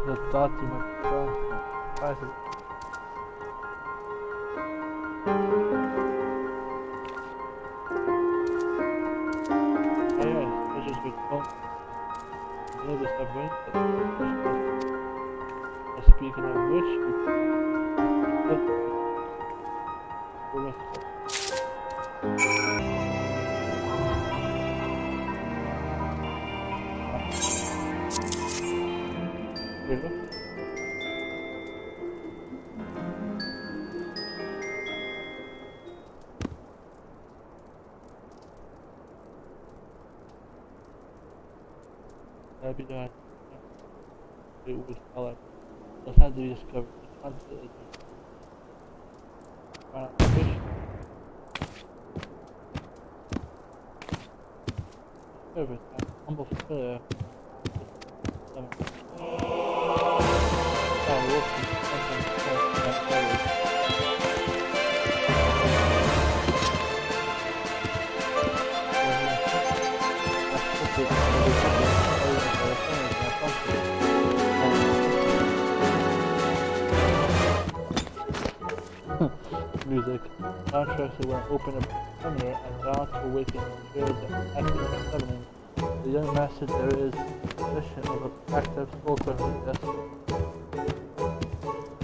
The document Kaiser. Hey, I just recall the subway. Speaking of which, that'd be done. It was all that. Let's not rediscover the constantly. Fish. Over time, humble failure. Music. Contracts will open a perimeter and down to awaken spirits active and summoning. The young master there is possession of a active soul crystal. Yes.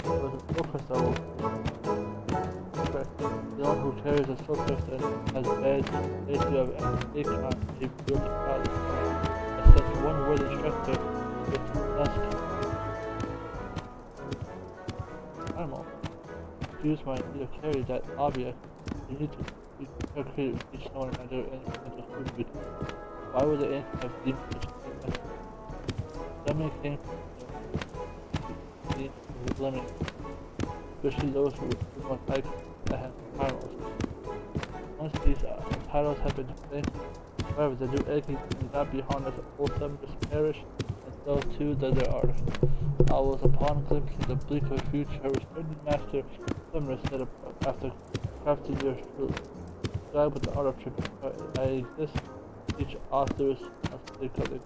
With a soul crystal. The one who carries a soul crystal has bad issue of an icon he built out. As such one word instructor with dusk. Animal. Use my need to carry that object. You need to be creative with each known and other mental food. Why would the ant have deemed such a thing? Lemon came from the lemon, especially those who want like that have titles. Once these titles have been obtained, however, the new egg cannot be harnessed. All summoners perish, and so too does their art. I was upon glimpsing the bleak of future, returning master summoner set up after crafting your truth. Describe with the art of tripping. I exist. Each author is collected.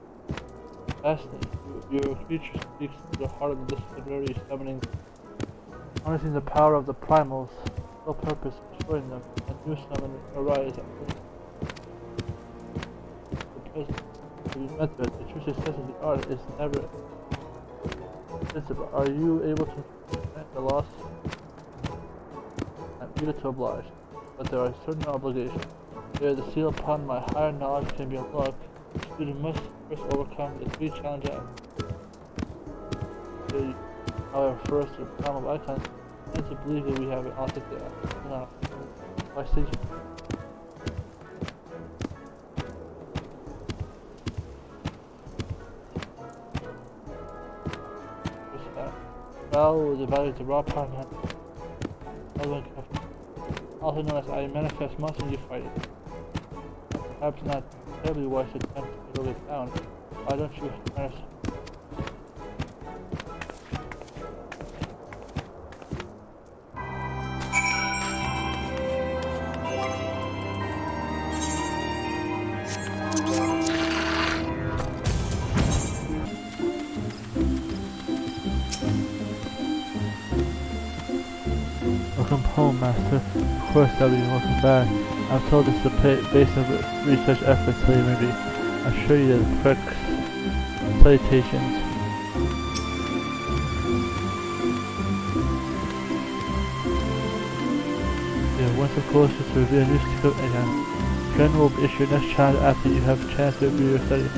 Fascinating. Your creature speaks to the heart of the disciplinary summoning, harnessing the power of the primals, no purpose destroying them, and new summon arise at the present. To be met with, the true success of the art is never visible. Are you able to prevent the loss? I'm eager to oblige, but there are certain obligations. Where the seal upon my higher knowledge can be unlocked, the student must first overcome the 3 challenges. However, first, the primal icon tends to believe that we have an authentic by stage. Val was evaluated the raw power also known as I manifest months when you fight it. Perhaps not terribly wise to attempt to build it down. Why don't you harness Welcome home, Master. Of course, W, welcome back. I'm told this is the base of research efforts, so maybe I'll show you the correct salutations. You are one step closer to reveal a new skill again. Kenan will issue your next challenge after you have a chance to review your study.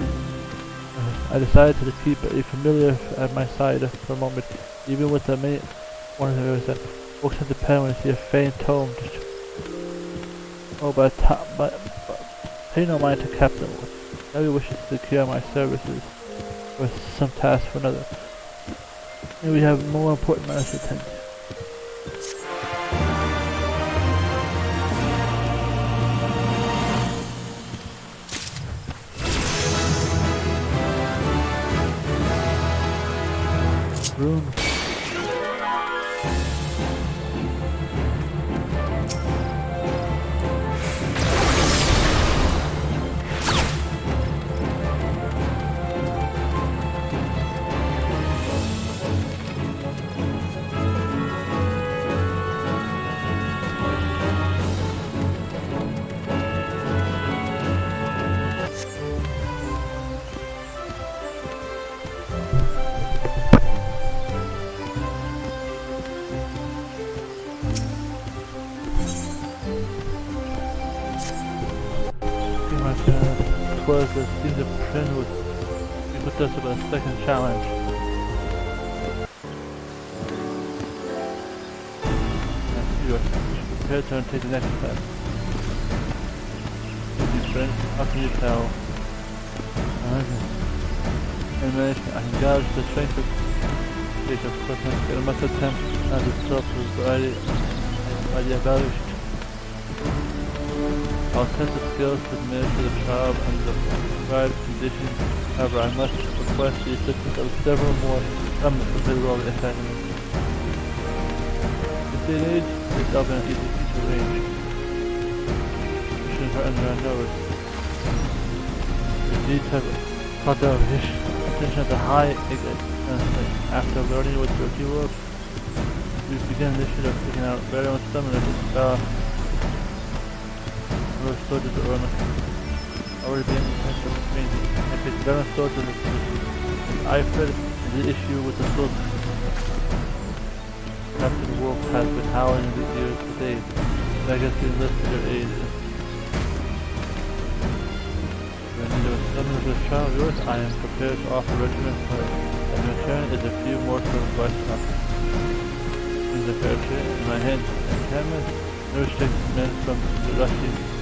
I decided to keep a familiar at my side for a moment, even with the many one of the folks at the pen when I see a faint tome. Oh, but pay no mind to Captain Wood. Nobody wishes to secure my services or some task for another. And we have more important matters to attend to. Room. was the seems the trend would be put us about a second challenge. You are prepared to take the next step. If you friends, how can you tell? And I can gauge the strength of equipment, but I must attempt as itself to variety evaluation. I'll test the skills to administer the job under the prescribed conditions. However, I must request the assistance of several more elements of the role assignment. If they need, yourself in an easy to range. Pushing her under our nose. You need to have caught the attention at the high exit. After learning what Turkey was, we began the initiative of picking out veteran summoners to spell. Soldiers that were already being intensive training. I picked veteran soldiers in the position. I fed the issue with the soldiers. Captain Wolf has been howling in these years for days. I guess he enlisted their aid. When you are summoned with a child of yours, I am prepared to offer regiment for it. And in return is a few more sort of advice to offer. In the fair trade, in my hand, and Kenan, no restricted men from the rushing.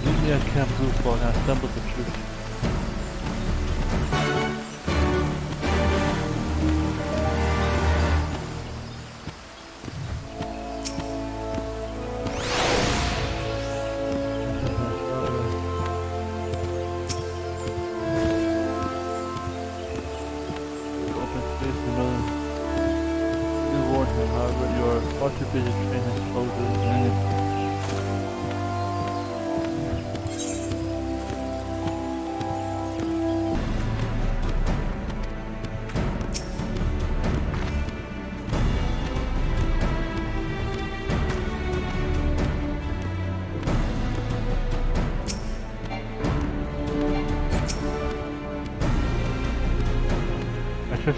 Leave me at Camp Goofball and I stumbled the truth. Open space and another. You warned him, however, you are far too busy training soldiers and minutes.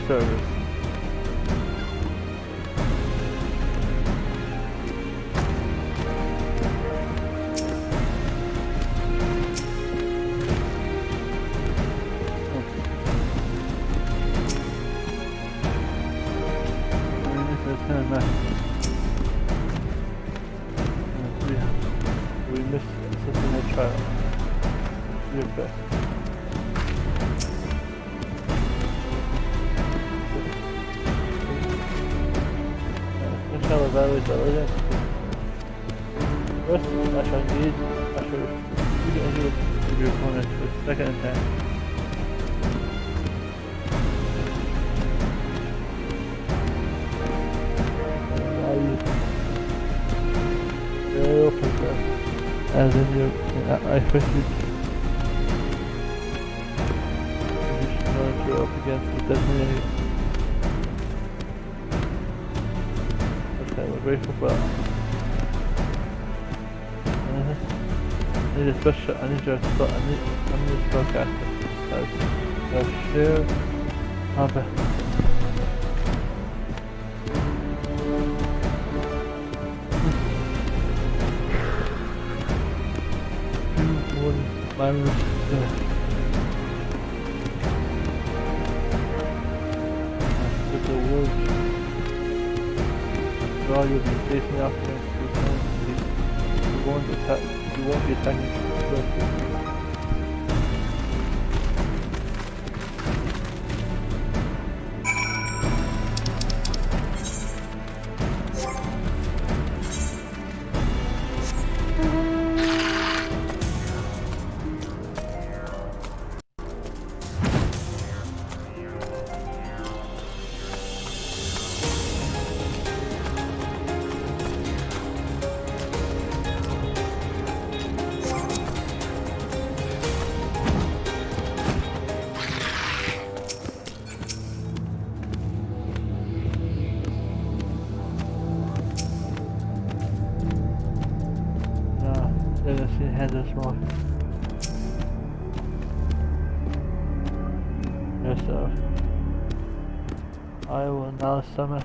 Service. We missed assisting a child. You're best. Shall evaluate the evidence. First, I shall engage you to enter with your opponent with second attack. Very open, as in your I first you should know that you're up against the designated. We're grateful for that. I need a special, I need a spellcaster. That's share combat. Minus the wolves. Well, you'll be facing off against your opponent. You won't be attacking directly. Hands are small. Yes, I will now summon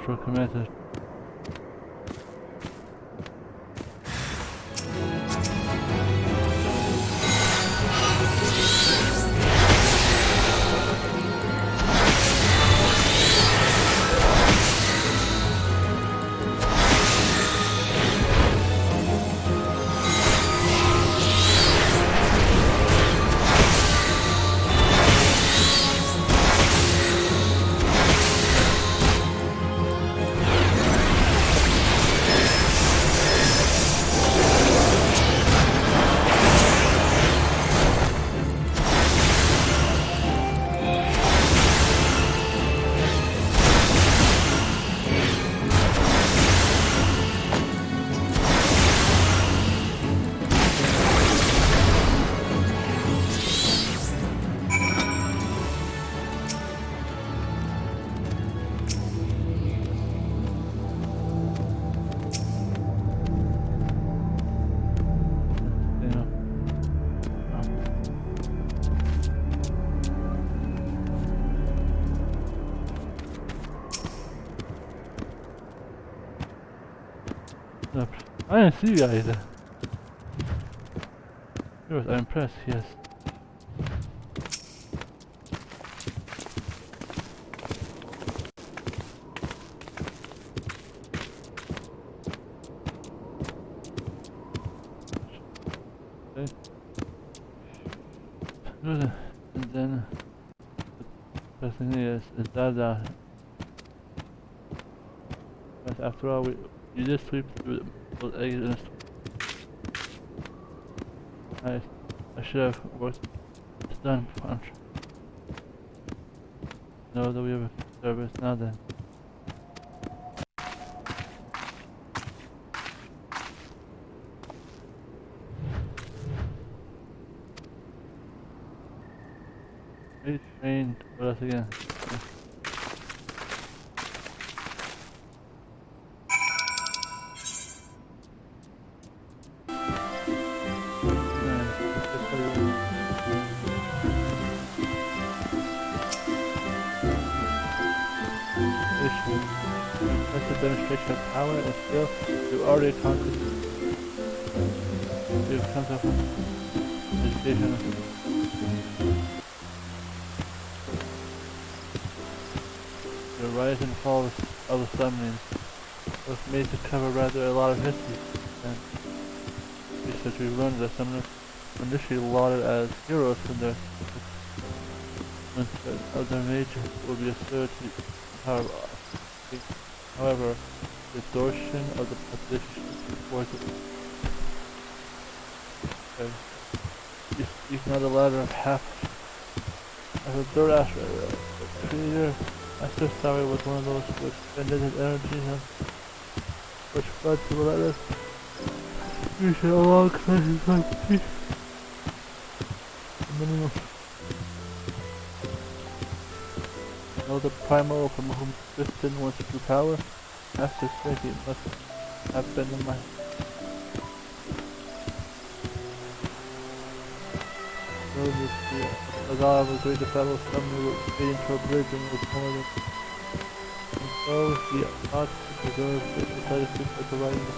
for commander. I didn't see you either. Yours, I'm impressed, yes. Okay. And then the thing is that after all, you just sweep through those eggs in a I should have worked this done punch. Know that we have a service now then. Retrained, what else again? Demonstration of power and skill, you already conquered. You've come to education. The rise and fall of the summonings was made to cover rather a lot of history, and research we've learned that summoners were initially lauded as heroes when their nature will be asserted to power of. However, distortion of the position towards it. Okay. You speak now the ladder of half. As a third aspect, the creator, Master Story was one of those who expended his energies and which fled to the ladder. You should allow classes like peace. The minimum. Know the primal from whom Tristan wants true power. Master said he must have been in my... The god of a great fellow summoner was fading to a bridge and was more than... And so he ought to preserve it beside his sister providing the...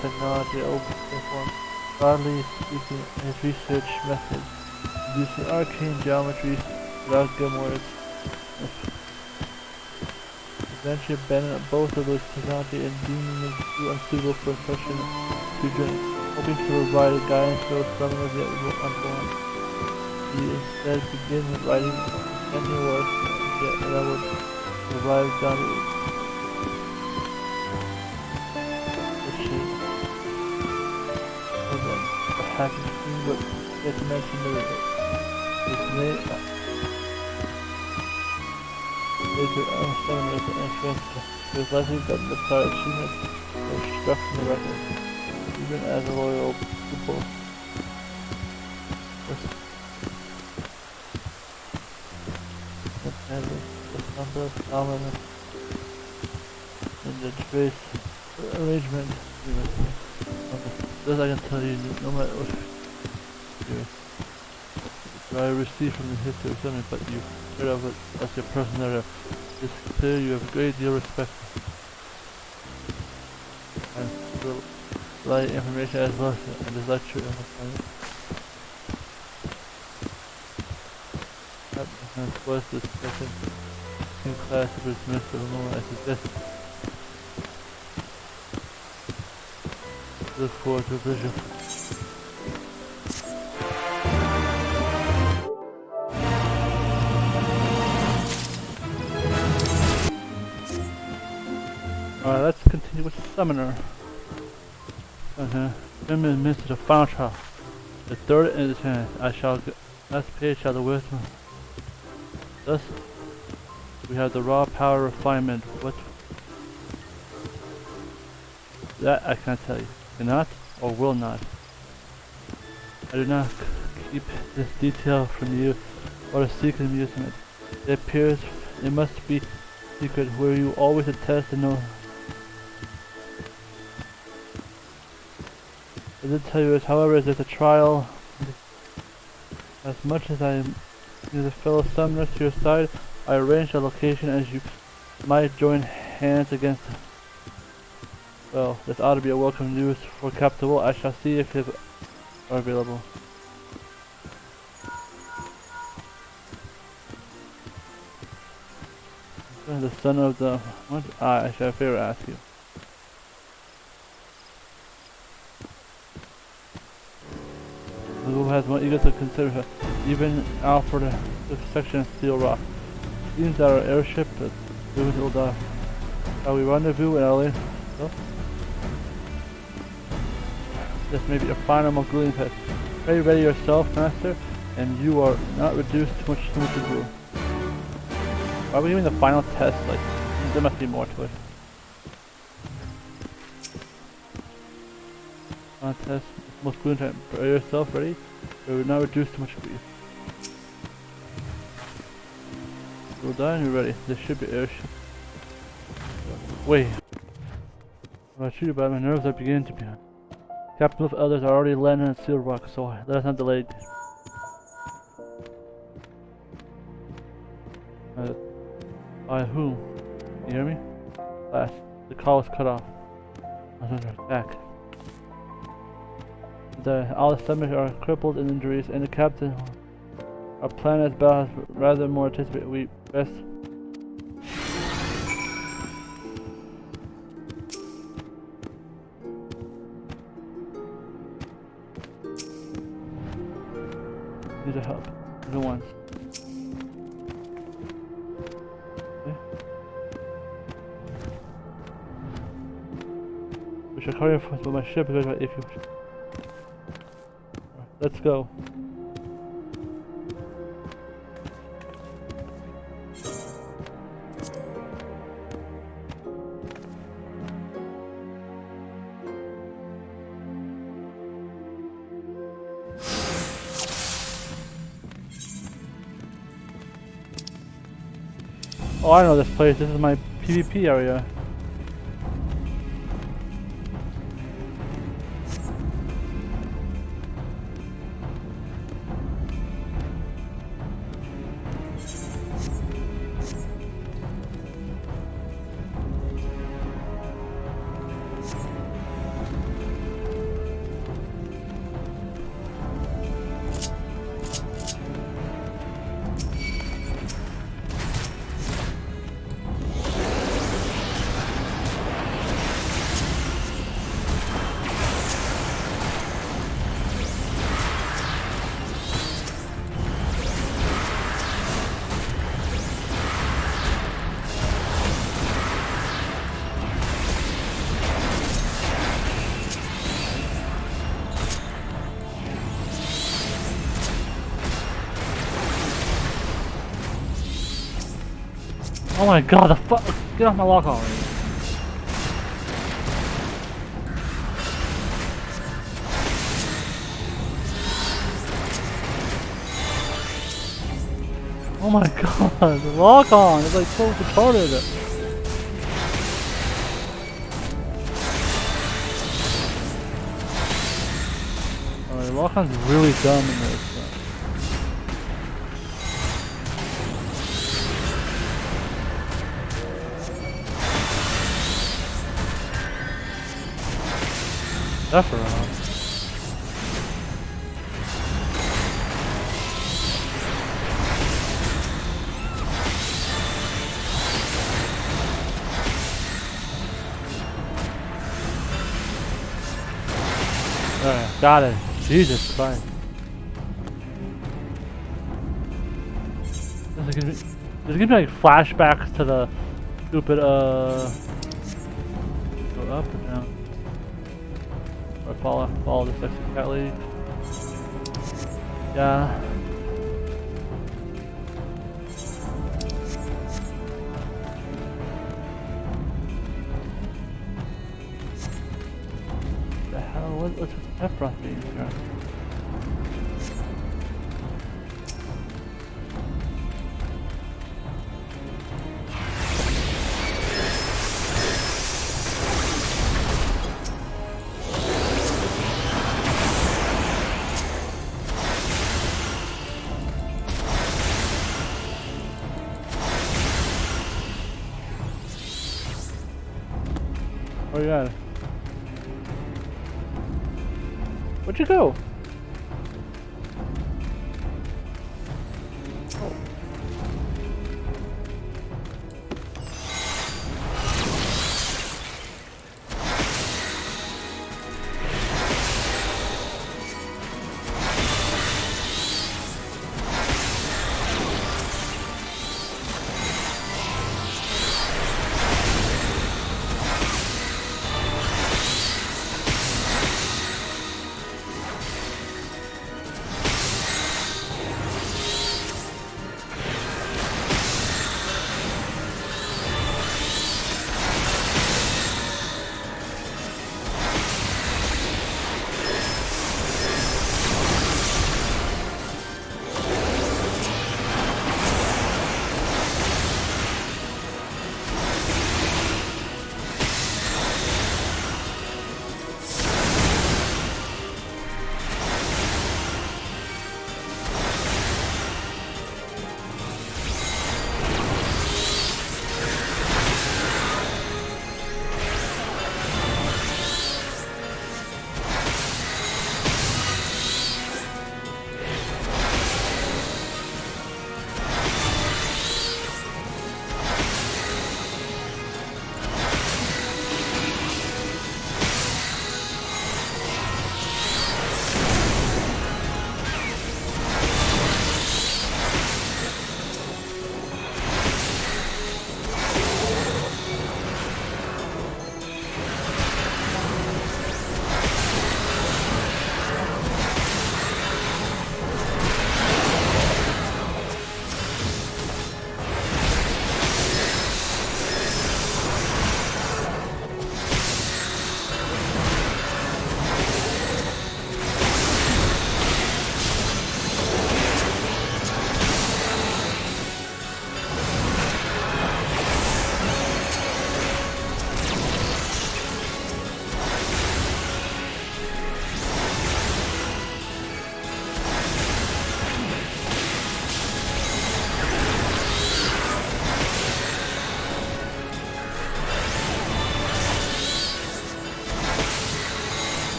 Technology open form. Broadly speaking, his research method using arcane geometries without Gilmore's. Eventually abandoned both of those technology and deeming them too unsuitable for impression to drink, hoping to provide guidance to those summoners yet unborn. He instead began writing any work that would revive down happy scene, but just mention his name. Later understanding as an entrance. It was likely that the prior achievement was struck from the record, even as a loyal pupil. And the number of elements in the trace arrangement. This I can tell you, no matter what. I received from the history of something, but you heard of it as your personal narrative. It's clear you have a great deal of respect for and relay information as well, and is that true? That was the second in class of his minister of the moment I suggested. Look forward to a vision. Alright, let's continue with the summoner. Him and Mr. the final trial. The third in his hand. I shall last page shall the wisdom. Thus we have the raw power refinement. What that I can't tell you. Cannot or will not. I do not keep this detail from you or a secret amusement. It appears it must be secret where you always attest to know. I did tell you, however, is that the trial, as much as I am the fellow summoners to your side, I arranged a location as you might join hands against them. Well, this ought to be a welcome news for Captain Will. I shall see if they are available. The son of the... What? I shall fair ask you. Who has one eager to consider her, even out for the section of Steel Rock. Seems that our airship is doing shall we rendezvous in LA? So? This may be a final Mongolian test. Pray ready yourself, master, and you are not reduced to much to do. Why are we giving the final test? Like, there must be more to it. Final test. Most good time. Prepare yourself ready. We will not reduce too much grief. We'll die and you're ready. This should be airship. Wait. When I shoot about my nerves are beginning to be. Captain with others are already landing on Steel Rock, so let us not delay. By whom? You hear me? Last. The call was cut off. I was under attack. All the summoners are crippled in injuries, and the captain. Our plan as battle has rather more anticipated. We best. Need help. The ones. Okay. We shall carry with my ship if you. Let's go. Oh, I know this place. This is my PvP area. Oh my god, the fuck! Get off my lock already. Oh my god, the lock on! It's like so retarded. Oh, the lock on's really dumb in this. stuff around. Alright, got it. Jesus Christ. There's gonna be like flashbacks to the stupid go up and down. Or follow the sexy cat lady. Yeah. The hell? What's with Sephiroth being here? Oh yeah. Where'd you go? Oh.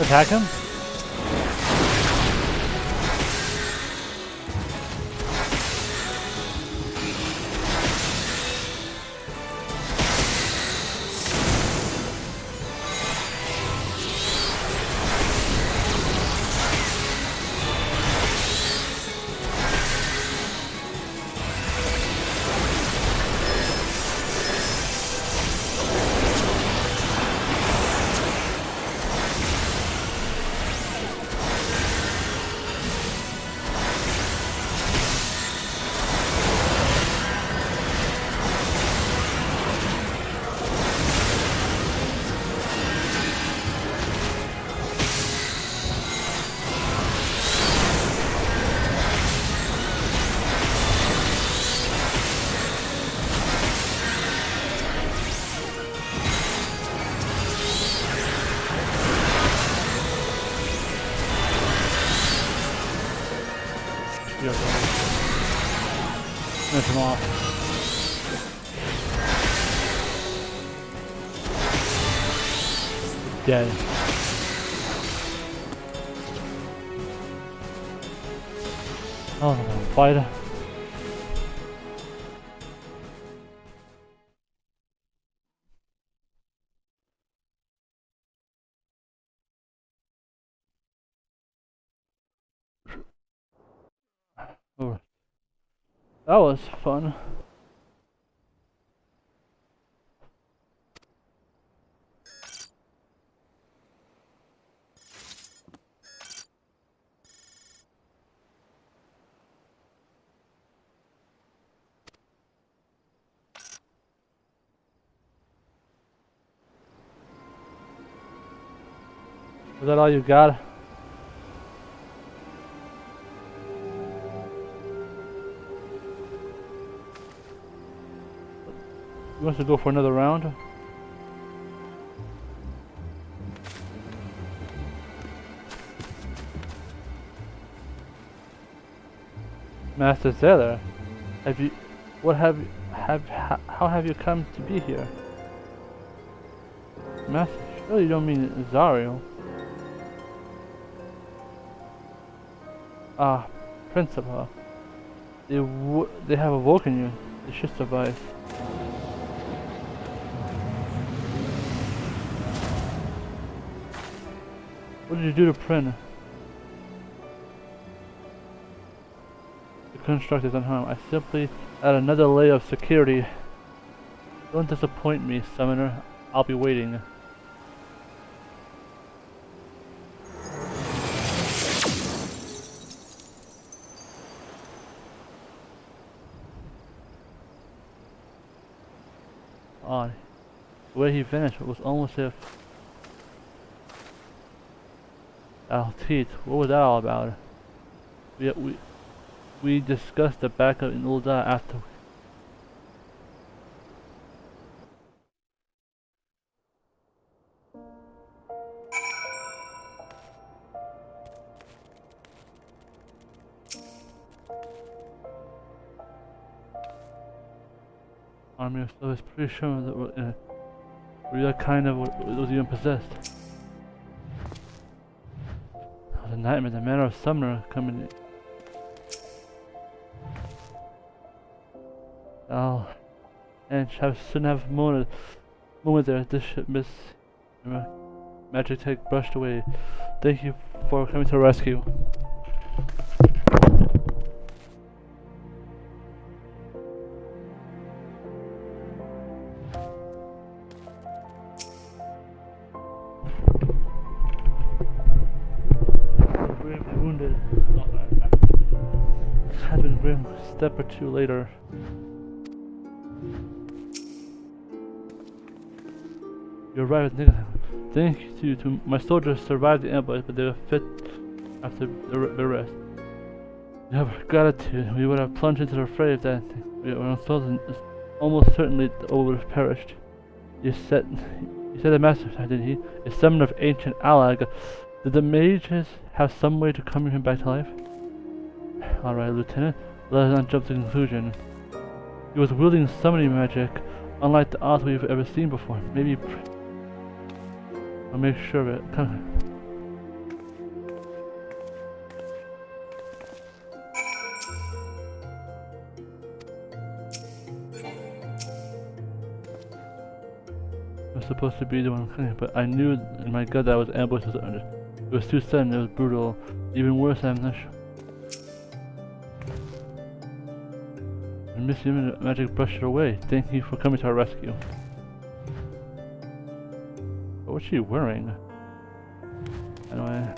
Attack him? Finish him off. Dead. Oh, fighter. Oh, that was fun. Is that all you got? You want to go for another round? Master Sailor, have you? What have you? How have you come to be here? Master, surely you don't mean Zario. Ah, Principal. They have awoken you. They should survive. What did you do to Prin? The construct is unharmed. I simply add another layer of security. Don't disappoint me, Summoner. I'll be waiting. Odd. The way he vanished was almost as if... Alteet, what was that all about? We discussed the backup in Ul'dah after. Army of Slow is pretty sure that that kind of was even possessed. It was a nightmare, the manner of Summoner coming. And shouldn't have moment there. This ship miss magic tech brushed away. Thank you for coming to rescue. Gravely wounded. Has been grim. A step or two later. You're right, nigga. Thank you to my soldiers survived the ambush, but they were fit after the rest. You have gratitude. We would have plunged into the fray if that we were unfrozen. Almost certainly all would have perished. You said the master, didn't he? A summon of ancient Allag. Did the mages have some way to come him back to life? Alright, Lieutenant. Let us not jump to conclusion. He was wielding summoning magic, unlike the odds we've ever seen before. Maybe I'll make sure of it. Come. I was supposed to be the one coming, but I knew in my gut that I was ambushed. It was too sudden, it was brutal. Even worse, I'm not sure. I missed you and magic brushed it away. Thank you for coming to our rescue. But what's she wearing? Anyway.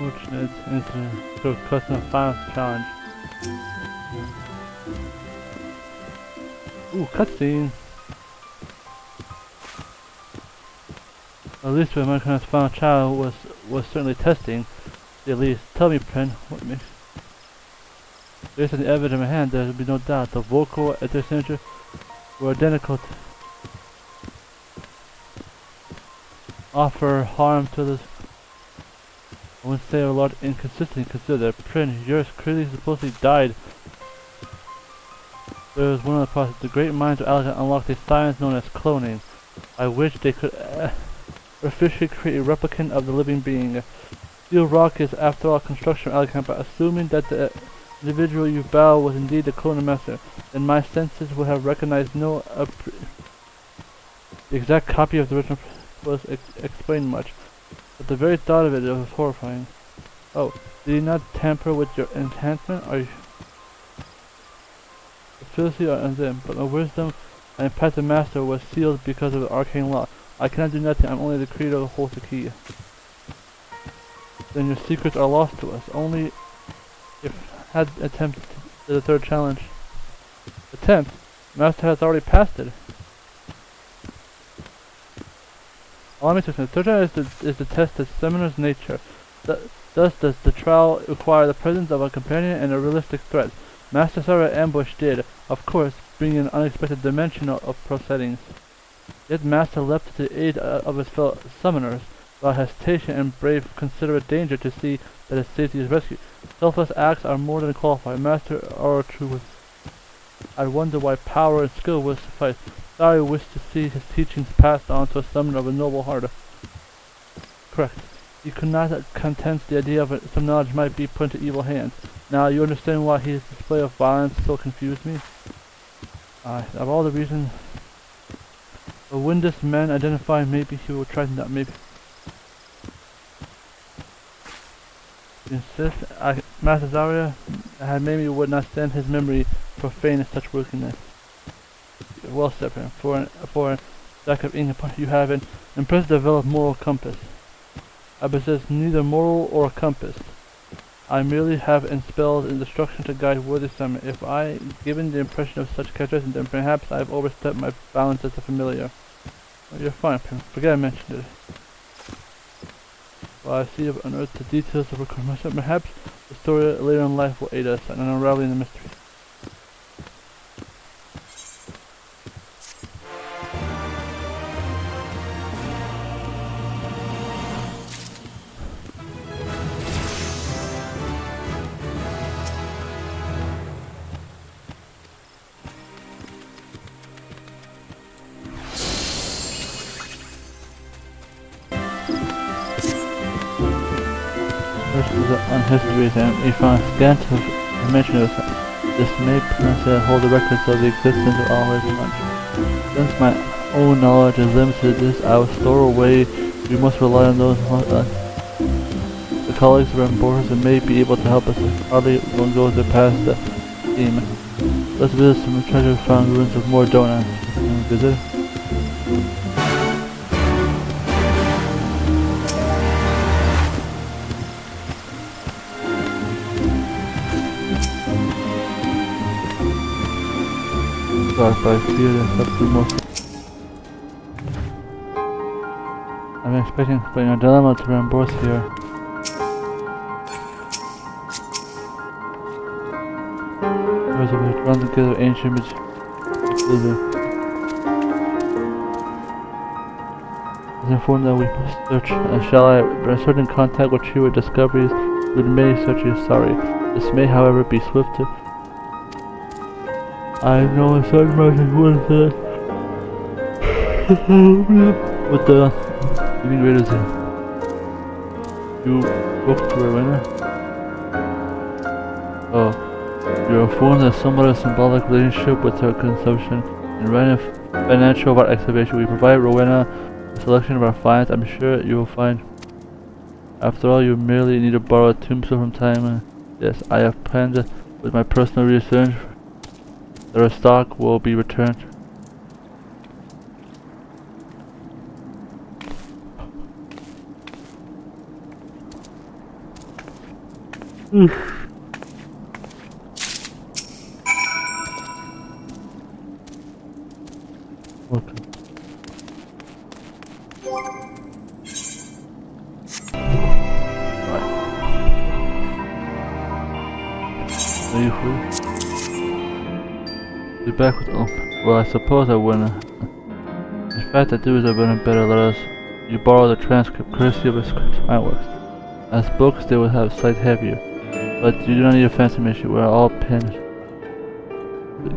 Fortunate incident to custom final challenge. Ooh, cutscene. At least with Mankind's final challenge was certainly testing. At least, tell me, Prin, what makes? Based on the evidence in my hand, there will be no doubt the vocal at their signature were identical to offer harm to this. I wouldn't say a lot inconsistent consider. Prin, yours clearly supposedly died. There was one other process. The great minds of Alcon unlocked a science known as cloning, by which they could artificially create a replicant of the living being. Steel rock is after all construction of Alcon, but assuming that the individual you bow was indeed the clone master, then my senses would have recognized no the exact copy of the original was explained much, but the very thought of it was horrifying. Oh, did you not tamper with your enhancement? Are you felicity on them, but my wisdom and path to master was sealed because of the arcane law. I cannot do nothing, I'm only the creator who holds the key. Then your secrets are lost to us. Only if had attempted the third challenge. Attempt? Master has already passed it. Allow me to explain. The third challenge is to test the summoner's nature. Thus does the trial require the presence of a companion and a realistic threat. Master Sarah Ambush did, of course, bring an unexpected dimension of pro settings. Yet Master leapt to the aid of his fellow summoners, without hesitation and brave considerate danger to see that his safety is rescued. Selfless acts are more than qualified. Master our truth. I wonder why power and skill will suffice. Sorry wished to see his teachings passed on to a summoner of a noble heart. Correct. You could not contest the idea of some knowledge might be put into evil hands. Now you understand why his display of violence so confused me? Of all the reasons, but when this man identified, maybe he will try to maybe. Insist, Master Zarya had maybe would not stand his memory profane in such wickedness. Well said, for a sack of ink you have an impressive developed moral compass. I possess neither moral or compass. I merely have inspelled instruction to guide worthy summon. If I given the impression of such characteristics, then perhaps I have overstepped my bounds as a familiar. Oh, you're fine, forget I mentioned it. While I see I've unearthed the details of recording myself, perhaps the story later in life will aid us in unraveling the mystery. On history exam, we found scant of mention of this may pronounce hold the records of the existence of all his lunch. Since my own knowledge is limited to this, I will store away. We must rely on those the colleagues of Ramboras and may be able to help us if hardly one goes to pass the scheme. Let's visit some treasure found ruins of Mordona. Visit. But I fear that that's the most. I'm expecting to bring a dilemma to Ramboras here. There's a way to run together ancient It's informed that we must search, shall I, but a certain contact with you with discoveries with many searches. Sorry. This may, however, be swift to. I know a certain person who is with the living raiders here. You spoke to Marina? Oh, you're informed that somewhat of a symbolic relationship with her consumption and running a financial of our excavation. We provide Rowena a selection of our finds. I'm sure you will find. After all, you merely need to borrow a tombstone from time. Yes, I have planned with my personal research. The stock will be returned. Okay. Are you free? Be back with Well, I suppose I wouldn't. In fact, I do is I wouldn't better let us. You borrow the transcript courtesy of his ironworks. As books, they would have slight heavier. But you do not need a fancy machine. We're all pinned.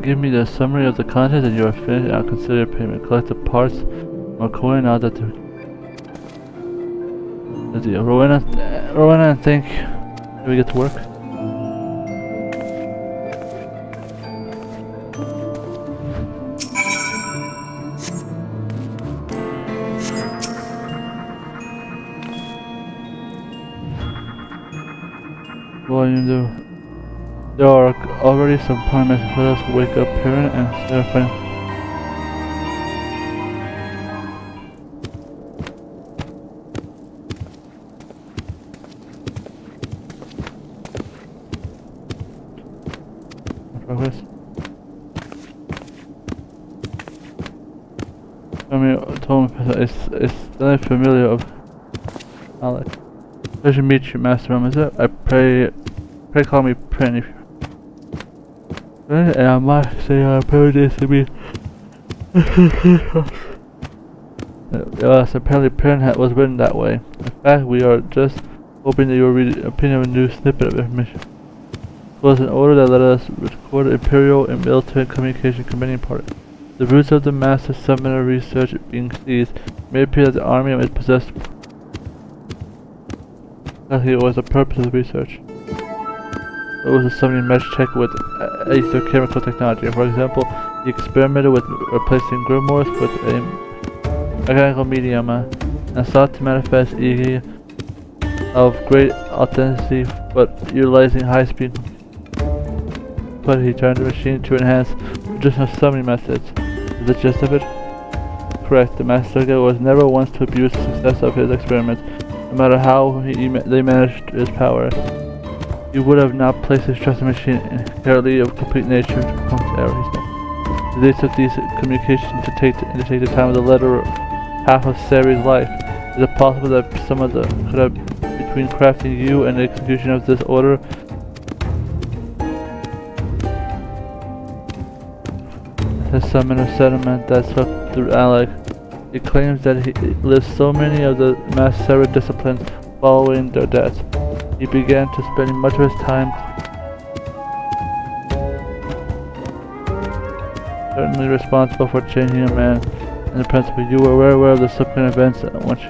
Give me the summary of the contents and you are finished, and I'll consider your payment. Collect the parts or coin out that the deal. Rowena, and think. Can we get to work? What you do? There are already some promises. Let us wake up Perrin and start fighting. Progress. Told me it's still familiar of Alex. Pleasure to meet you, Master Is it? I pray call me Prin if you. And I might say I pray this to be. Yes, apparently Prin was written that way. In fact, we are just hoping that you will read the opinion of a new snippet of information. It was an order that let us record Imperial and Military Communication Committee Party. The roots of the Master Summoner research being seized, it may appear that the army is possessed. Exactly, what was the purpose of the research? It was a summoning mesh check with chemical technology. For example, he experimented with replacing grimoires with a mechanical medium and sought to manifest E of great authenticity, but utilizing high-speed. But he turned the machine to enhance traditional summoning methods. Is the gist of it? Correct. The Master was never once to abuse the success of his experiments, no matter how they managed his power. He would have not placed his trust in the machine inherently of complete nature to perform error, he said. They took these communications to take the time of the latter half of Sari's life. Is it possible that some of the could have between crafting you and the execution of this order? The summoner sentiment that swept through Alec. He claims that he lived so many of the Master disciplines following their deaths. He began to spend much of his time certainly responsible for changing a man and the principle. You were very aware of the subsequent events which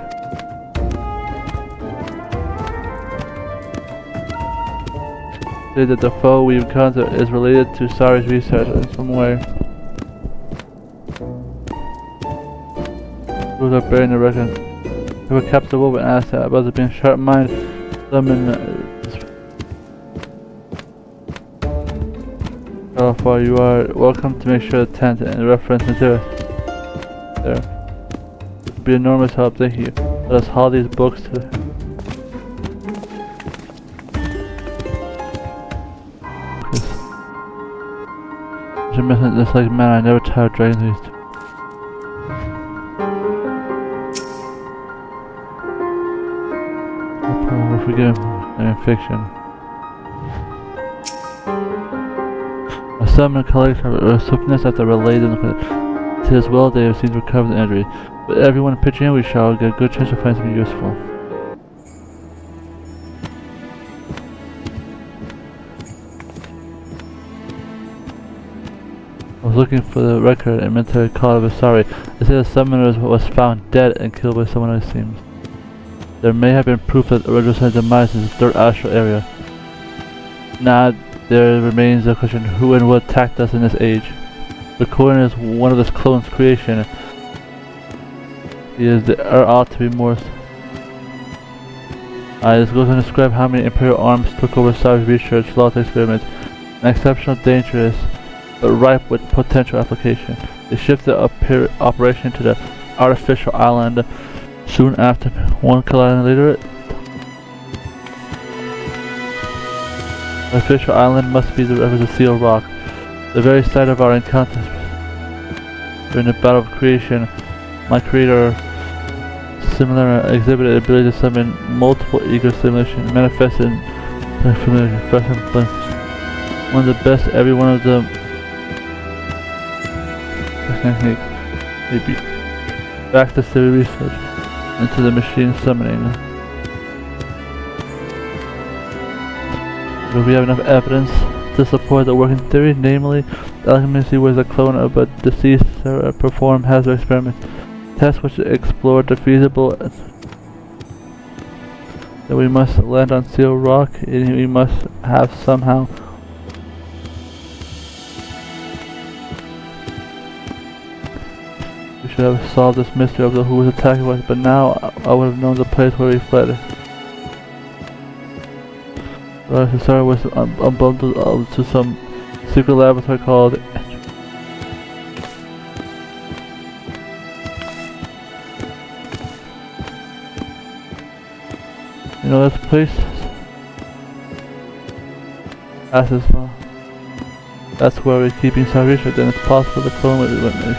say that the foe we encounter is related to Sari's research in some way. Those are buried in the record. They were kept the woman and asked about it being sharp-minded. For you are welcome to make sure the tent and reference material there. It would be enormous help, thank you. Let us haul these books to Just like man, I never tired dragging these. We're forgiven fiction. Some colleagues are swiftness after relayed them to his well they have seen recovered the injury. But everyone pitching in we shall get a good chance to find something useful. I was looking for the record and meant to call it sorry. They say the summoner was found dead and killed by someone else seems. There may have been proof that the original site demise in the third astral area. Nah, there remains the question who and what attacked us in this age. The Coin is one of this clone's creation. There ought to be more. This goes on to describe how many Imperial arms took over Sari's research, law experiments, an exceptional dangerous, but ripe with potential application. They shifted operation to the artificial island soon after. One kilometer later, The official island must be the rivers of Seal Rock, the very site of our encounter. During the battle of creation, my creator similar exhibited ability to summon multiple ego simulations, manifested in familiar fashion. One of the best, every one of them technique may be back to civil research into the machine summoning. Do we have enough evidence to support the working theory? Namely, the alchemist was a clone of a deceased performed hazard experiments. Tests which explored the feasible that we must land on Seal Rock, and we must have somehow we should have solved this mystery of who was attacking us, but now I would have known the place where we fled. The Sarah was unbundled to some secret laboratory called you know this place? That's where we're keeping some research, and it's possible the clone would be with me.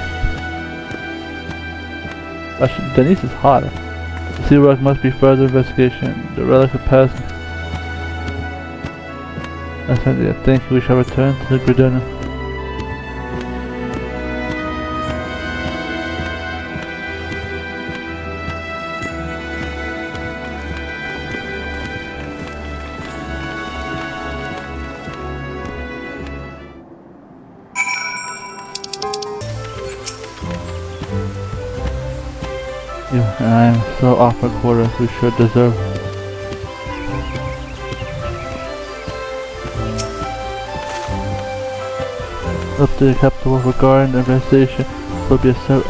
Denise is hot. The Sea Rock must be further investigation. The relic of past. I think we shall return to the Gridona. You and I am so off our quarters, we should deserve. Up to the capital regarding the investigation will be a set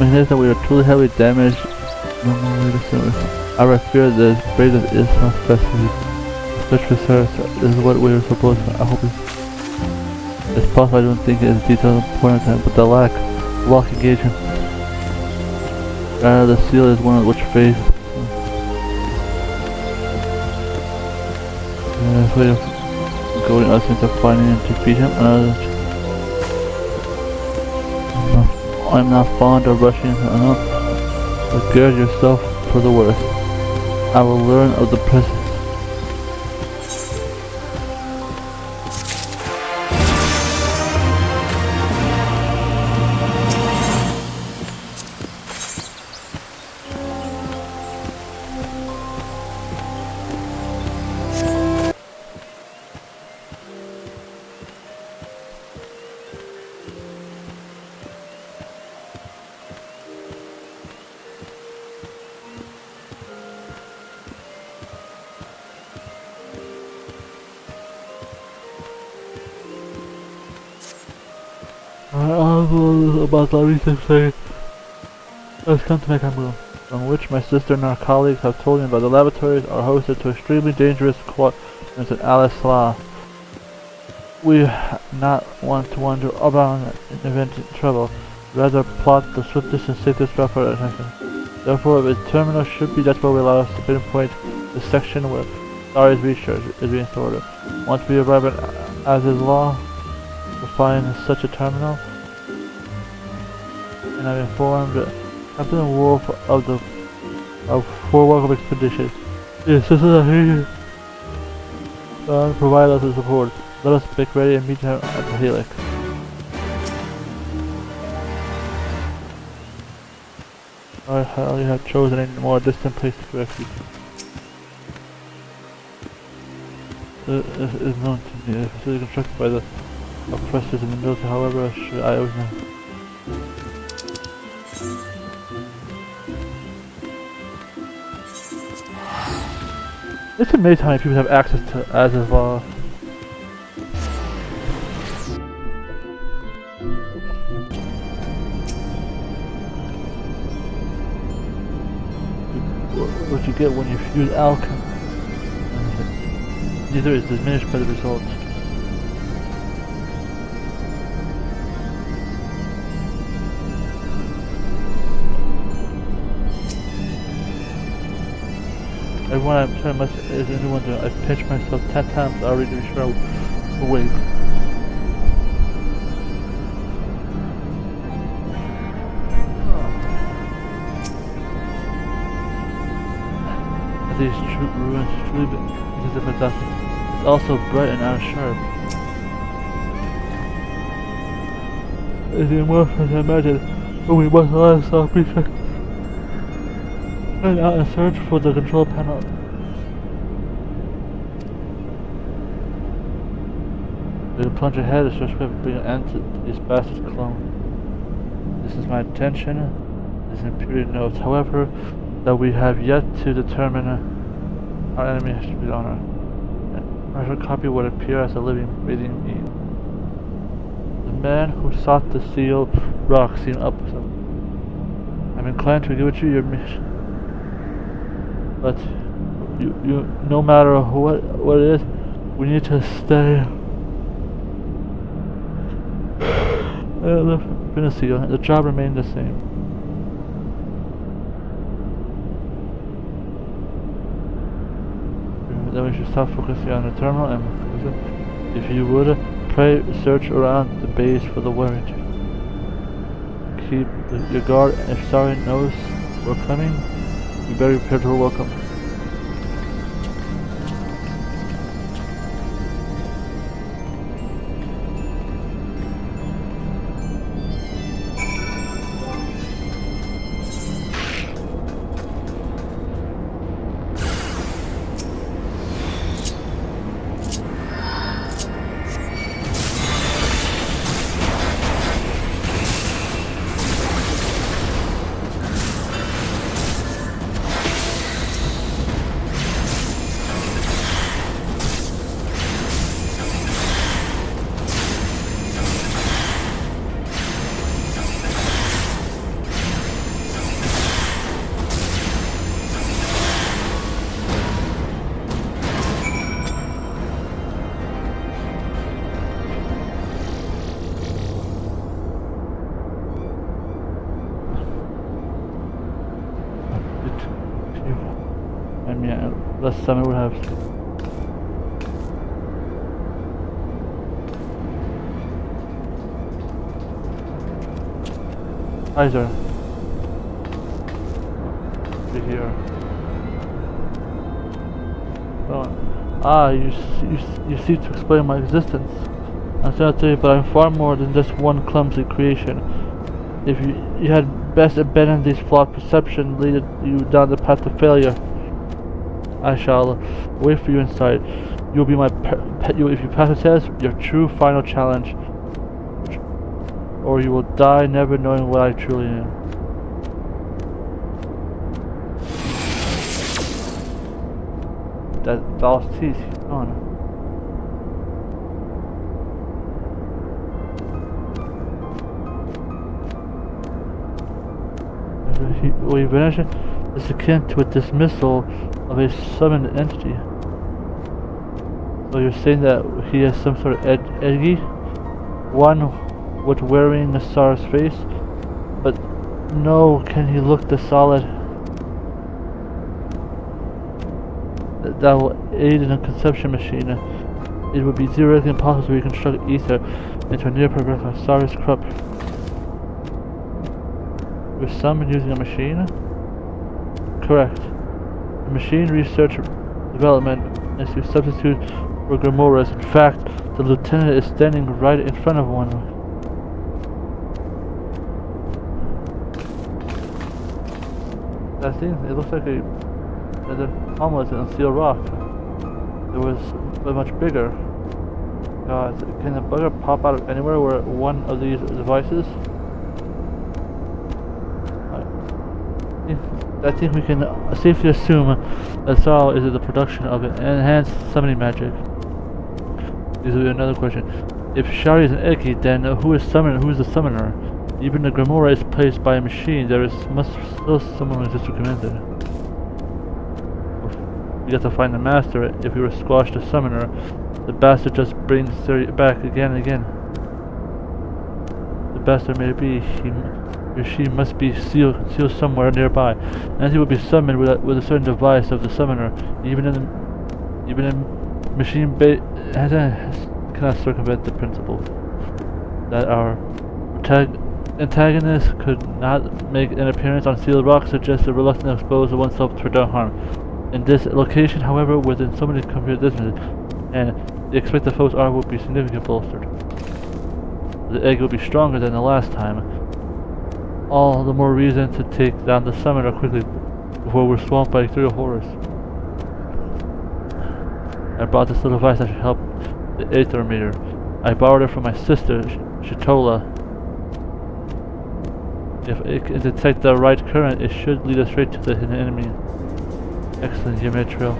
mechanism that we are truly heavily damaged. I fear that this brazed is not specially. Search for service is what we are supposed to. I hope it's possible. I don't think it is detailed important time, but the lack of lock engagement. The seal is one of which phase. Way of going us into finding and defeat him. I'm not fond of rushing enough, but gird yourself for the worst. I will learn of the present. About the recent play has come to make a move, from which my sister and our colleagues have told me about. The laboratories are hosted to extremely dangerous quarters in Alice. We not want to wander about in event of trouble, rather plot the swiftest and safest route for attention. Therefore, the terminal should be that's where we allow us to pinpoint the section where Ari's research is being stored. Once we arrive at Alice, we'll find such a terminal. And I've informed Captain Wolf of for welcome expedition. Yes, this is a here. Provide us with support. Let us make ready and meet him at the Helix. I hardly have chosen a more distant place to refuge. It is known to me. The facility constructed by the oppressors in the military, however, I always know. It's amazing how many people have access to Az's Law. What you get when you fuse alchemy. Neither is diminished by the results. Everyone I'm trying to is a new one. I've pitched myself 10 times already to be sure I'll wait. These ruins truly is fantastic. It's also bright and unsharp. It's even more than I imagined, but we must allow ourselves to be right out and search for the control panel. We can plunge ahead and search for bring an end to these bastards' clones. This is my intention. This impurity notes, however, that we have yet to determine our enemy should be on our partial copy would appear as a living, breathing being. The man who sought to seal rock seemed up with him. I'm inclined to give it to your mission, but you no matter what it is, we need to stay. The job remained the same. Then we should stop focusing on the terminal and if you would, pray search around the base for the warrant. Keep your guard. If Sorry knows we're coming, you better prepare to welcome. Last time I would have. Kaiser. Be here. You seek to explain my existence. I'm sorry to tell you, but I'm far more than just one clumsy creation. If you had best abandon these flawed perceptions, lead you down the path to failure. I shall wait for you inside. You'll be my pet. If you pass the test, your true final challenge, or you will die never knowing what I truly am. That doll's teeth. Come on. Will you vanish? It's akin to a dismissal of a summoned entity. So you're saying that he has some sort of edgy? One with wearing a star's face? But no, can he look the solid? That will aid in a conception machine. It would be theoretically impossible to reconstruct ether into a near-perfect star's cup. You're summoned using a machine? Correct. The machine research development is to substitute for Gramoras. In fact, the lieutenant is standing right in front of one. That thing, it looks like the omelet in steel rock. It was much bigger. Can the bugger pop out of anywhere where one of these devices? I think we can safely assume that Saul is the production of enhanced summoning magic. This will be another question. If Shari is an Eki, then who is the summoner? Even the Grimoire is placed by a machine. There must still someone who is recommended. We got to find the master. If we were squashed the summoner, the bastard just brings Siri back again and again. The bastard may be She must be sealed somewhere nearby. Nancy will be summoned with a certain device of the summoner. Even in machine base cannot circumvent the principle that our antagonist could not make an appearance on sealed rock suggests a reluctance to expose oneself to further harm. In this location, however, within so many computer distances, and the expected foe's armor will be significantly bolstered. The egg will be stronger than the last time. All the more reason to take down the summoner quickly before we're swamped by exterior horrors. I brought this little device that should help the aether meter. I borrowed it from my sister, Shitola. If it can detect the right current, it should lead us straight to the hidden enemy. Excellent, Geometrial.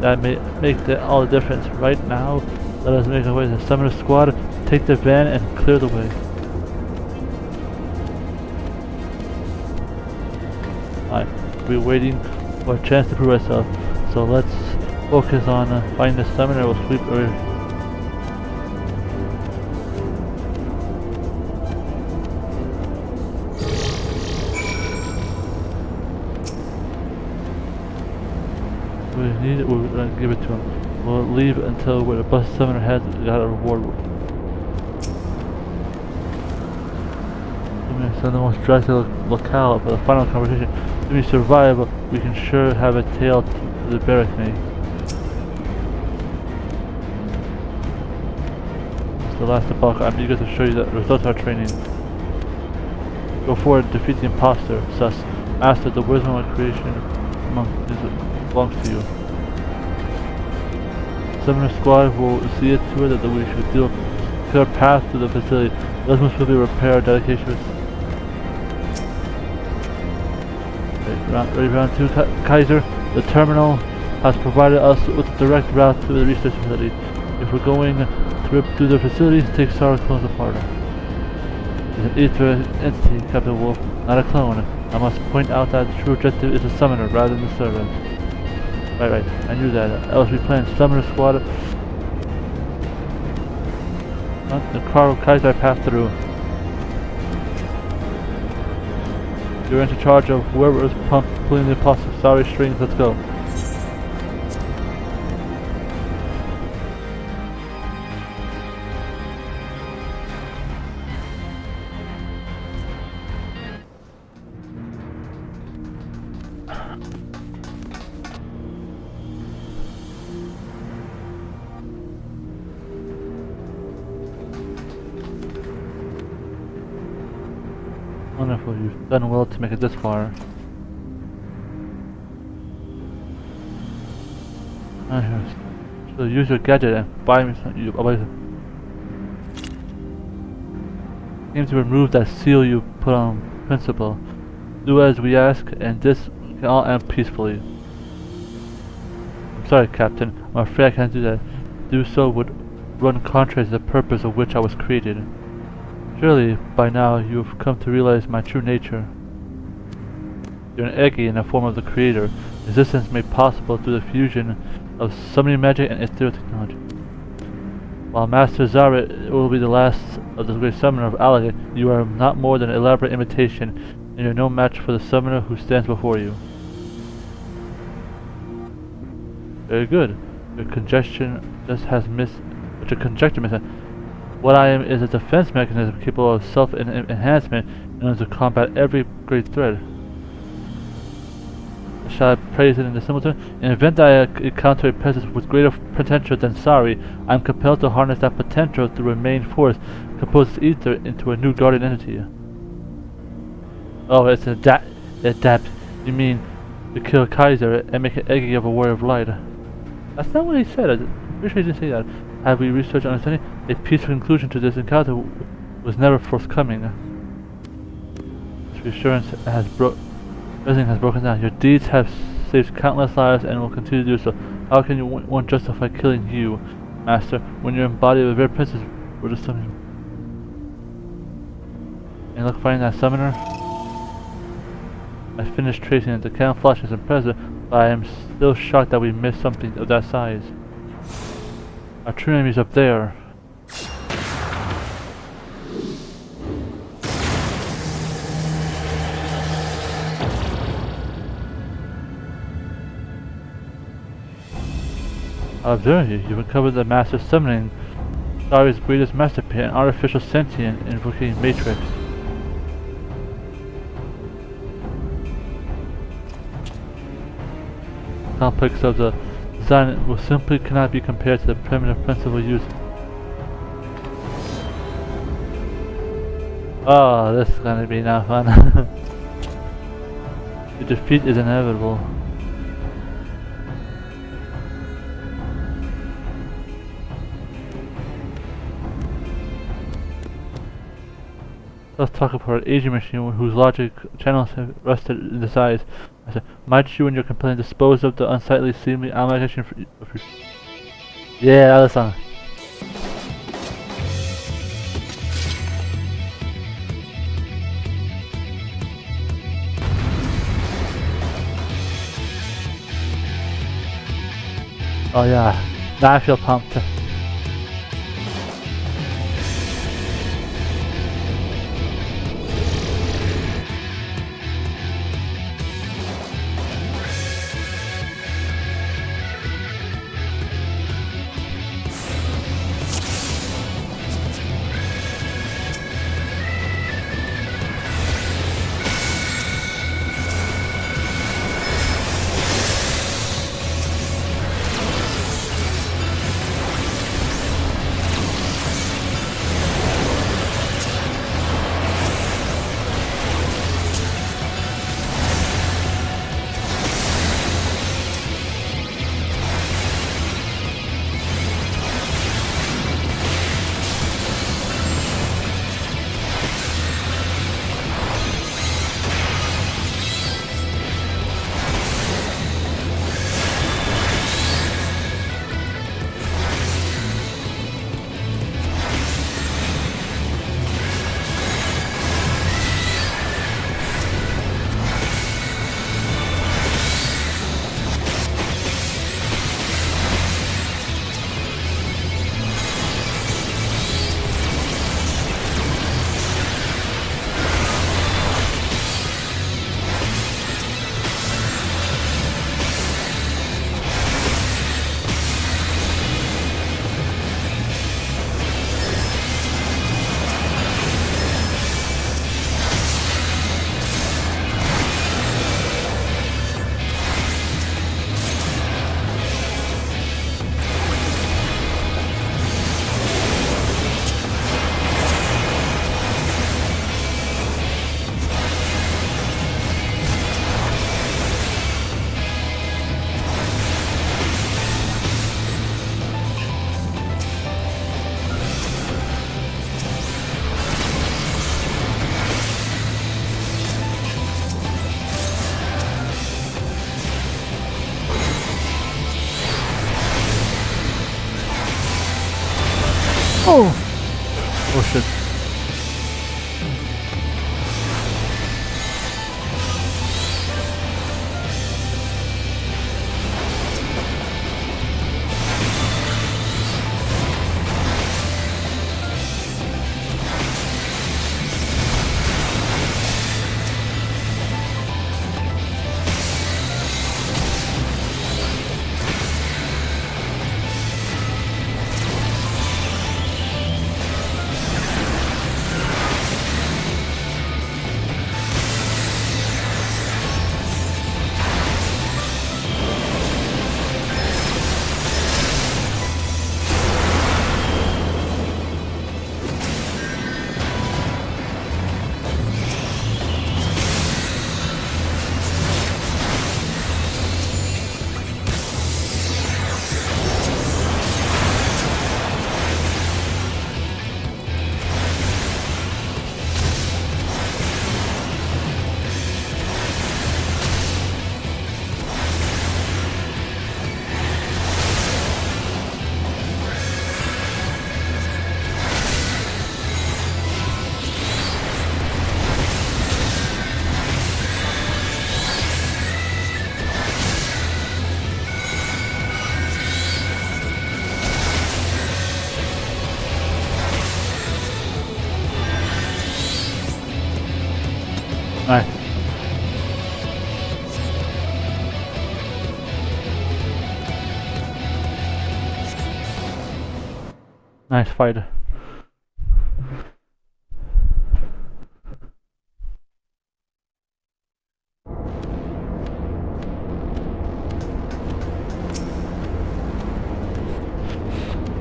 That may make all the difference. Right now, let us make our way to the summoner squad, take the van, and clear the way. We're waiting for a chance to prove ourselves, so let's focus on finding the summoner. We'll sweep away. We need it, we're gonna give it to him. We'll leave until where the bus summoner has got a reward. Send the most drastic locale for the final conversation. If we survive, we can sure have a tale to the barrack mate. It's the last debauch. I'm eager to show you the results of our training. Go forward, defeat the imposter. Sus. Master, the wisdom of creation belongs to you. Summoner Squad will see it to it that we should deal a clear path to the facility. Those must be repaired. Dedication. Ready round 2, Kaiser. The terminal has provided us with a direct route to the research facility. If we're going to rip through the facilities, take Sarah clones apart. It's an aether entity, Captain Wolf, not a clone. I must point out that the true objective is the summoner rather than the servant. Right, I knew that. Else we planned Summoner Squad. The car of Kaiser passed through. You're in charge of whoever is pulling the imposter. Sorry strings, let's go. Wonderful, you've done well to make it this far. So use your gadget and buy me some. Aim to remove that seal you put on principle. Do as we ask, and this can all end peacefully. I'm sorry, Captain. I'm afraid I can't do that. Do so would run contrary to the purpose of which I was created. Surely, by now, you have come to realize my true nature. You're an Eggy in the form of the Creator, existence made possible through the fusion of summoning magic and ethereal technology. While Master Zara will be the last of the great summoner of Alligator, you are not more than an elaborate imitation, and you're no match for the summoner who stands before you. Very good. Your conjecture just has but your conjecture missing. What I am is a defense mechanism capable of self-enhancement in order to combat every great threat. Shall I praise it in the simultaneous? In the event that I encounter a presence with greater potential than Sari, I am compelled to harness that potential through a main force, compose ether into a new guardian entity. Oh, it's adapt. You mean to kill Kaiser and make an Eggy of a warrior of light? That's not what he said. I'm pretty sure he didn't say that. Have we researched and understanding? A peaceful conclusion to this encounter was never forthcoming. This reassurance everything has broken down. Your deeds have saved countless lives and will continue to do so. How can one justify killing you, Master, when you're embodied of a very princess? We're just summoning. And look, finding that summoner. I finished tracing it. The camouflage is impressive, but I am still shocked that we missed something of that size. Our true enemy's up there. I observe you. You've uncovered the master summoning Starry's greatest masterpiece, an artificial sentient invoking matrix. The complex of the design will simply cannot be compared to the primitive principle used. Oh, this is gonna be now fun. The defeat is inevitable. Let's talk about an aging machine whose logic channels have rusted in the size. I said, might you and your companion dispose of the unsightly seemly amalgamation for yeah, that was song. Oh yeah, now I feel pumped. Oh! Oh shit. Nice fighter.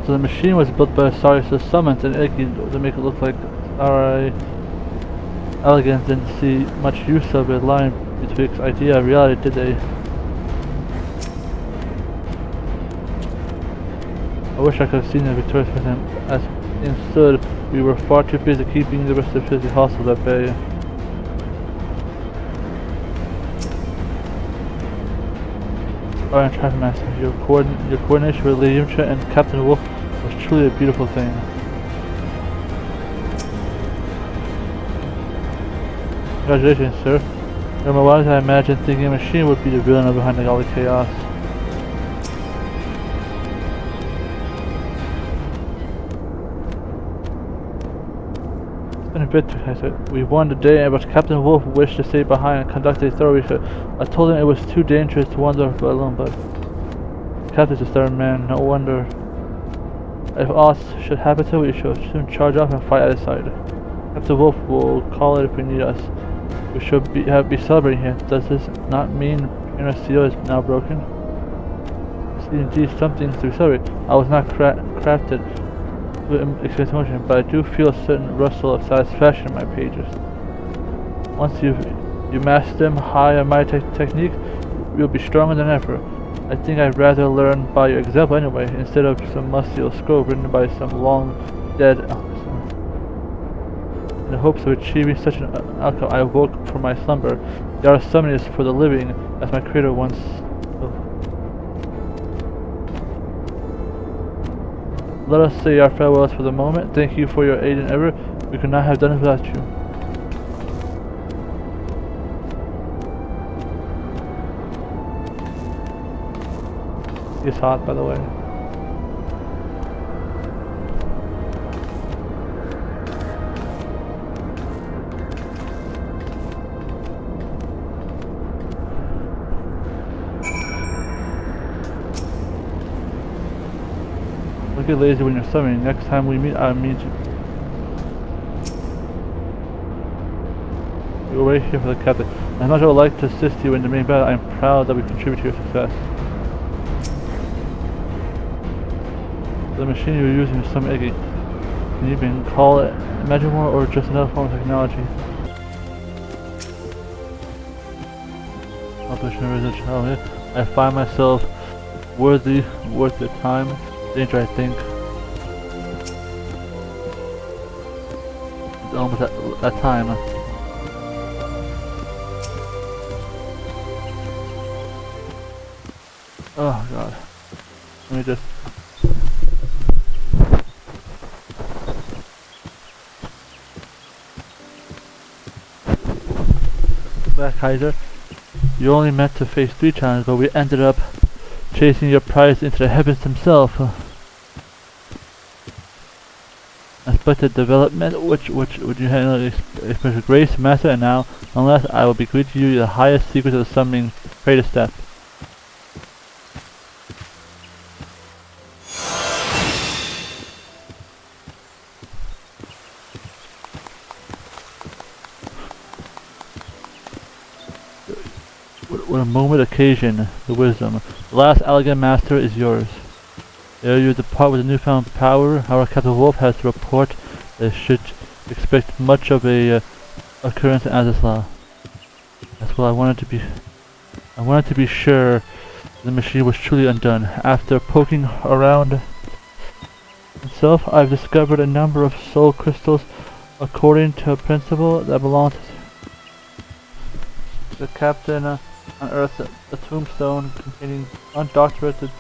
So the machine was built by Sarius' summons and Iggy to make it look like Sarai Elegance didn't see much use of it lying betwixt idea and reality, did they? I wish I could have seen the victorious with him. As things stood, we were far too busy keeping the rest of the hostels at bay. Alright, Traffic Master, your coordination with Lady Yamcha and Captain Wolf was truly a beautiful thing. Congratulations, sir. Remember, why did I imagine thinking a machine would be the villain behind all the chaos? It's been a bit, Kaiser. We won the day, but Captain Wolf wished to stay behind and conduct a thorough research. I told him it was too dangerous to wander alone, but Captain's a stubborn man, no wonder. If aught should happen to him, we shall soon charge off and fight at his side. Captain Wolf will call it if we need us. We should be celebrating here. Does this not mean Marina's seal is now broken? See, indeed, something to celebrate. I was not crafted to experience emotion, but I do feel a certain rustle of satisfaction in my pages. Once you master them high on my technique, you'll be stronger than ever. I think I'd rather learn by your example anyway, instead of some musty old scroll written by some long-dead officer. In the hopes of achieving such an outcome, I woke from my slumber. The art of summoning is for the living, as my creator once spoke. Let us say our farewells for the moment. Thank you for your aid in ever. We could not have done it without you. It's hot, by the way. Don't get lazy when you're summoning. Next time we meet, I meet you. We're waiting here for the captain. As much as I would like to assist you in the main battle, I am proud that we contribute to your success. The machine you're using is some Iggy. Can you even call it imaginable or just another form of technology? I find myself worth the time, danger, I think. It's almost that time. Oh god. Let me just... Kaiser, you only meant to face 3 challenges, but we ended up chasing your prize into the heavens himself. Unexpected development, which would you handle with grace, master, and now, unless I will bequeath to you the highest secret of the summoning greatest step. What a moment occasion, the wisdom. The last elegant master is yours. Ere you depart with a newfound power, our Captain Wolf has to report that should expect much of a occurrence in Azizla. That's what I wanted to be sure the machine was truly undone. After poking around himself, I've discovered a number of soul crystals according to a principle that belongs to the captain unearthed a tombstone containing undocumented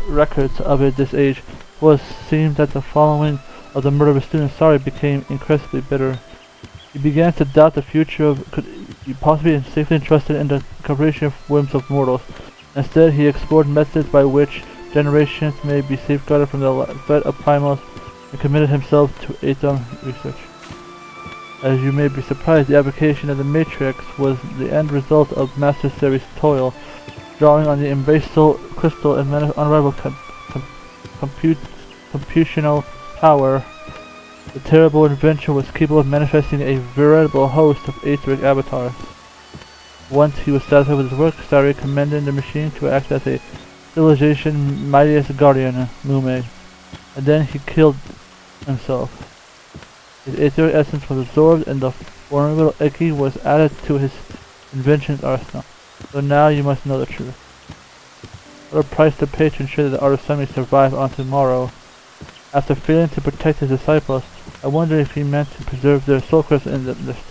records of this age. Well, it seemed that the following of the murder of a student Sari became increasingly bitter. He began to doubt the future could be possibly safely entrusted in the capricious whims of mortals. Instead, he explored methods by which generations may be safeguarded from the threat of primals and committed himself to Atom research. As you may be surprised, the application of the Matrix was the end result of Master Series' toil, drawing on the embraced soul crystal and unrivaled computational power. The terrible invention was capable of manifesting a veritable host of etheric avatars. Once he was satisfied with his work, Sari commended the machine to act as a civilization's mightiest guardian, Lume, and then he killed himself. His etheric essence was absorbed and the formidable Eki was added to his invention's arsenal. So now you must know the truth. What a price to pay to ensure that the artist may survive on tomorrow. After failing to protect his disciples, I wonder if he meant to preserve their soul crystals in the list.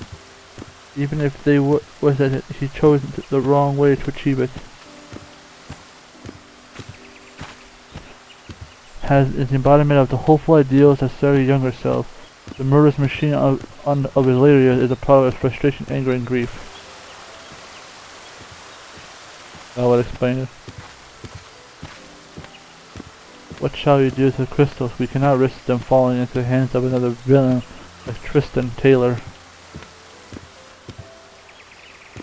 Even if they was that he chose the wrong way to achieve it. As the embodiment of the hopeful ideals of Sari's younger self, the murderous machine of his later years is a product of frustration, anger, and grief. I will explain it. What shall we do to the crystals? We cannot risk them falling into the hands of another villain like Tristan Taylor.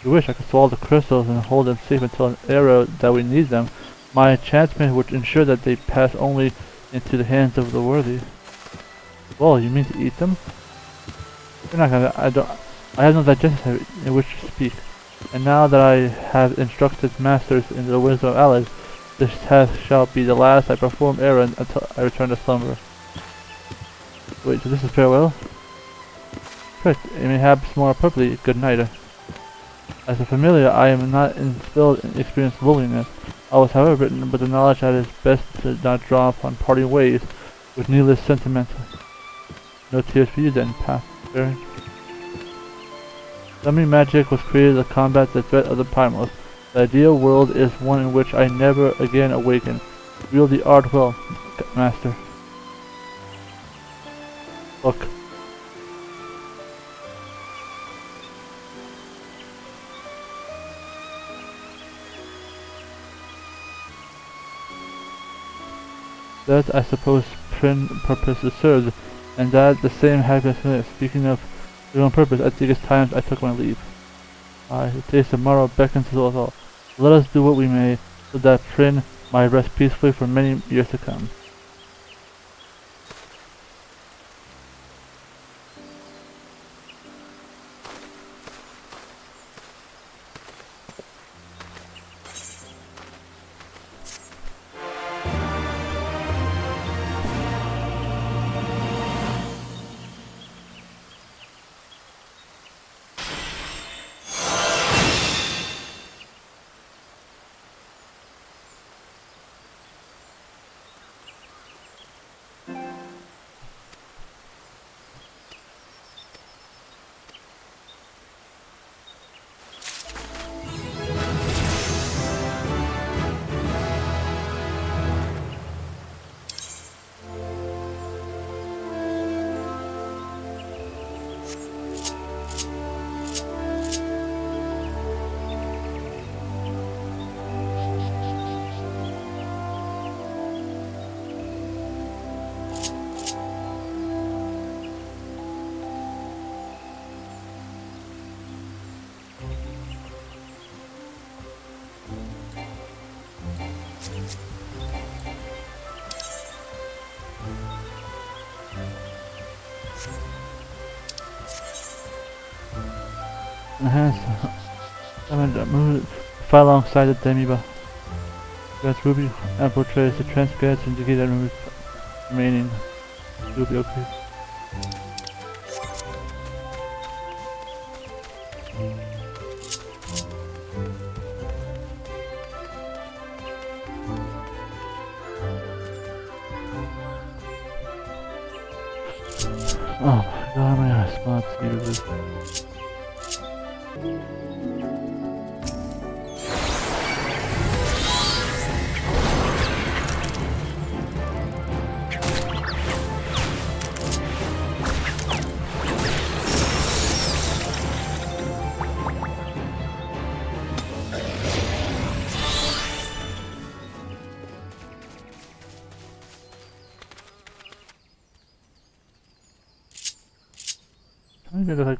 I wish I could swallow the crystals and hold them safe until an era that we need them. My enchantment would ensure that they pass only into the hands of the worthy. Well, you mean to eat them? You're not gonna. I have no digestion in which to speak. And now that I have instructed masters in the wisdom of allies, this task shall be the last I perform errand until I return to slumber. Wait, so this is farewell? Correct. It may happen more appropriately. Good night. As a familiar, I am not instilled in experienced loneliness. I was, however, written with the knowledge that it is best to not draw upon parting ways with needless sentiment. No tears for you then, Path Baron. Summoning magic was created to combat the threat of the primals. The ideal world is one in which I never again awaken. Wield the art well, Master. Look. That, I suppose, purpose is served, and that the same happiness. Speaking of your own purpose, I think it's time I took my leave. Aye, the taste of tomorrow beckons to us all. Let us do what we may, so that Prin might rest peacefully for many years to come. Fight alongside the Demiba. That's Ruby and portrays the transcripts indicate that Ruby's remaining. Ruby, okay. Oh my god, my response needed this. I'm gonna like